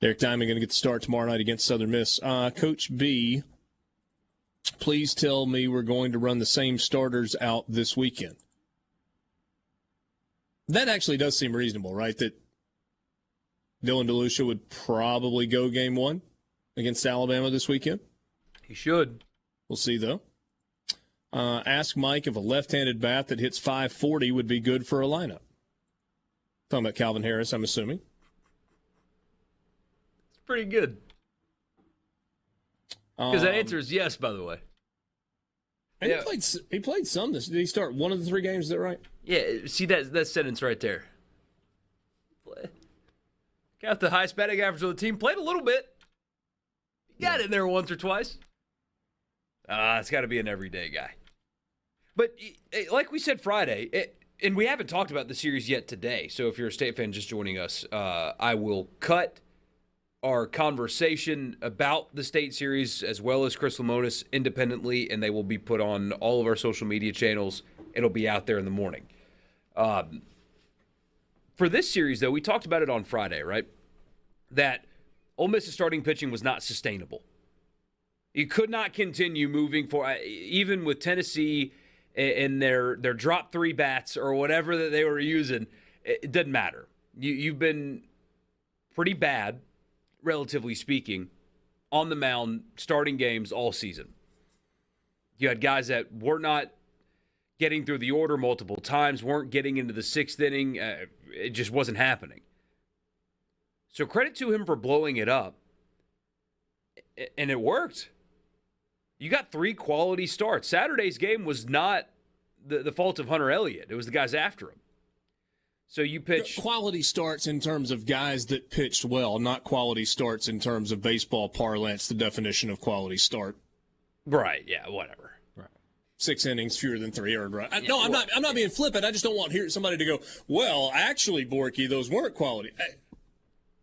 Derek Diamond going to get the start tomorrow night against Southern Miss. Coach B, please tell me we're going to run the same starters out this weekend. That actually does seem reasonable, right? That Dylan DeLucia would probably go game one against Alabama this weekend. He should. We'll see, though. Ask Mike if a left-handed bat that hits 540 would be good for a lineup. Talking about Calvin Harris, I'm assuming. It's pretty good. Because that answer is yes, by the way. And yeah. He played some this. Did he start one of the 3 games? Is that right? Yeah, see that sentence right there. Got the highest batting average of the team. Played a little bit. Got in there once or twice. It's got to be an everyday guy. But like we said Friday, and we haven't talked about the series yet today, so if you're a State fan just joining us, I will cut our conversation about the State series as well as Chris Lemonis independently, and they will be put on all of our social media channels. It'll be out there in the morning. For this series, though, we talked about it on Friday, right? That Ole Miss's starting pitching was not sustainable. You could not continue moving forward, even with Tennessee and their drop 3 bats or whatever that they were using. It doesn't matter. You've been pretty bad, relatively speaking, on the mound starting games all season. You had guys that were not getting through the order multiple times, weren't getting into the 6th inning. It just wasn't happening. So credit to him for blowing it up. And it worked. You got 3 quality starts. Saturday's game was not the fault of Hunter Elliott. It was the guys after him. So you pitched... Quality starts in terms of guys that pitched well, not quality starts in terms of baseball parlance, the definition of quality start. Right, yeah, whatever. 6 innings, fewer than 3 earned runs. No, I'm not being flippant. I just don't want somebody to go, well, actually, Borky, those weren't quality.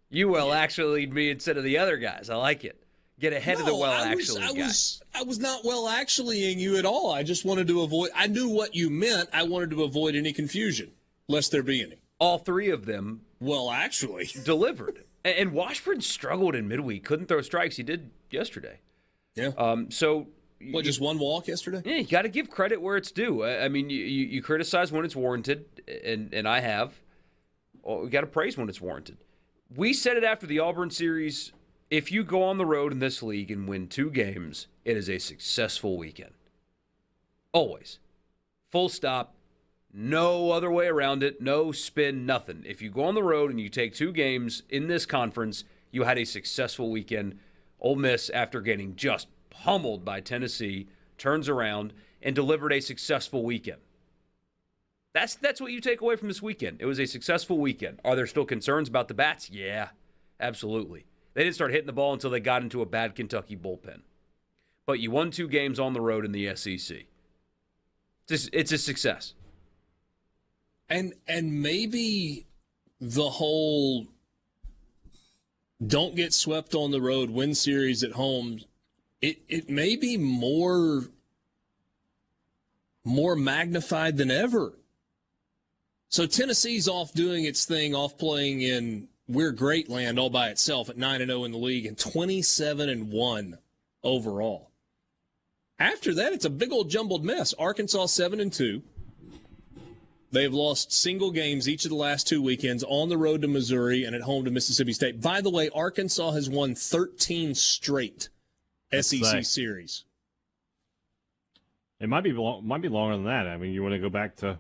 You will actually me instead of the other guys. I like it. Get ahead of the well-actually guy. I was not well-actuallying you at all. I just wanted to avoid – I knew what you meant. I wanted to avoid any confusion, lest there be any. All 3 of them actually delivered. And Washburn struggled in midweek. Couldn't throw strikes. He did yesterday. Yeah. Just one walk yesterday? Yeah, you got to give credit where it's due. I mean, you criticize when it's warranted, and I have. Well, we got to praise when it's warranted. We said it after the Auburn series. If you go on the road in this league and win 2 games, it is a successful weekend. Always. Full stop. No other way around it. No spin, nothing. If you go on the road and you take 2 games in this conference, you had a successful weekend. Ole Miss, after getting just pummeled by Tennessee, turns around and delivered a successful weekend. That's what you take away from this weekend. It was a successful weekend. Are there still concerns about the bats? Yeah, absolutely. They didn't start hitting the ball until they got into a bad Kentucky bullpen. But you won 2 games on the road in the SEC. It's a success. And maybe the whole don't get swept on the road, win series at home, it may be more magnified than ever. So Tennessee's off doing its thing, off playing in We're Great land all by itself at 9-0 in the league and 27-1 overall. After that, it's a big old jumbled mess. Arkansas 7-2. They've lost single games each of the last 2 weekends on the road to Missouri and at home to Mississippi State. By the way, Arkansas has won 13 straight SEC series. It might be longer than that. I mean, you want to go back to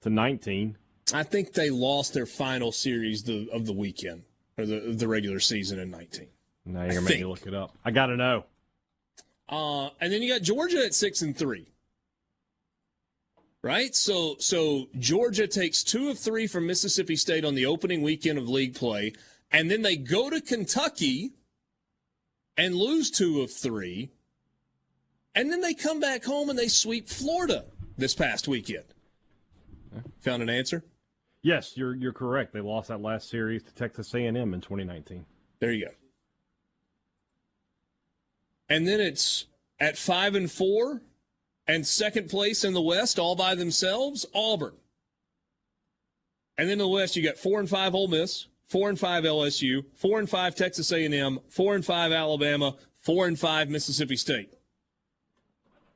19. I think they lost their final series of the weekend, or the regular season in 19. Now you're making me look it up. I got to know. And then you got Georgia at 6-3. Right? So Georgia takes 2 of 3 from Mississippi State on the opening weekend of league play, and then they go to Kentucky and lose 2 of 3, and then they come back home and they sweep Florida this past weekend. Found an answer? Yes, you're correct. They lost that last series to Texas A&M in 2019. There you go. And then it's at 5-4 and second place in the West all by themselves, Auburn. And then in the West, you got 4-5 Ole Miss, 4-5 LSU, 4-5 Texas A&M, 4-5 Alabama, 4-5 Mississippi State.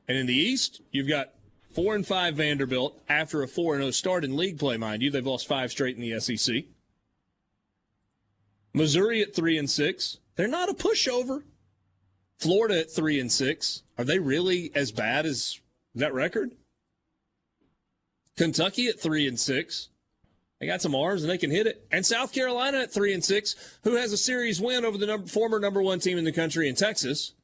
And in the East, you've got 4-5 Vanderbilt after a 4-0 start in league play, mind you. They've lost 5 straight in the SEC. Missouri at 3-6. They're not a pushover. Florida at 3-6. Are they really as bad as that record? Kentucky at 3-6. They got some arms and they can hit it. And South Carolina at 3-6, who has a series win over the former number 1 team in the country in Texas.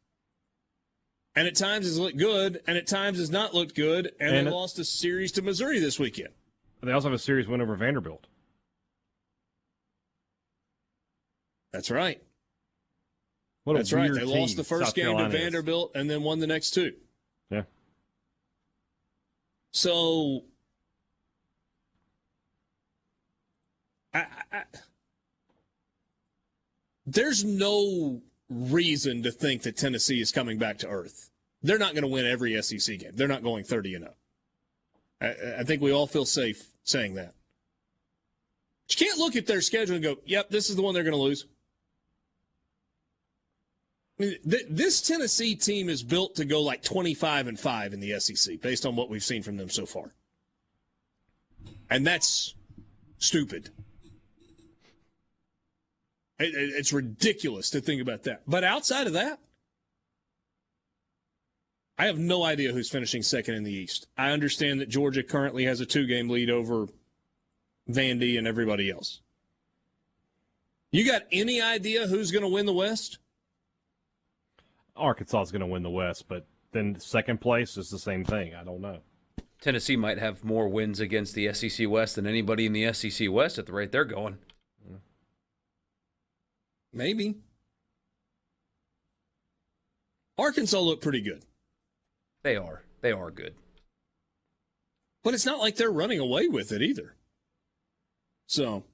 And at times has looked good, and at times has not looked good, and they lost a series to Missouri this weekend. They also have a series win over Vanderbilt. That's right. That's right. They lost the first game to Vanderbilt and then won the next 2. Yeah. So, there's no reason to think that Tennessee is coming back to earth. They're not going to win every SEC game. They're not going 30-0. I think we all feel safe saying that. But you can't look at their schedule and go, yep, this is the one they're going to lose. I mean, this Tennessee team is built to go like 25-5 in the SEC based on what we've seen from them so far. And that's stupid. It's ridiculous to think about that. But outside of that, I have no idea who's finishing second in the East. I understand that Georgia currently has a 2-game lead over Vandy and everybody else. You got any idea who's going to win the West? Arkansas is going to win the West, but then second place is the same thing. I don't know. Tennessee might have more wins against the SEC West than anybody in the SEC West at the rate they're going. Maybe. Arkansas looked pretty good. They are. They are good. But it's not like they're running away with it either. So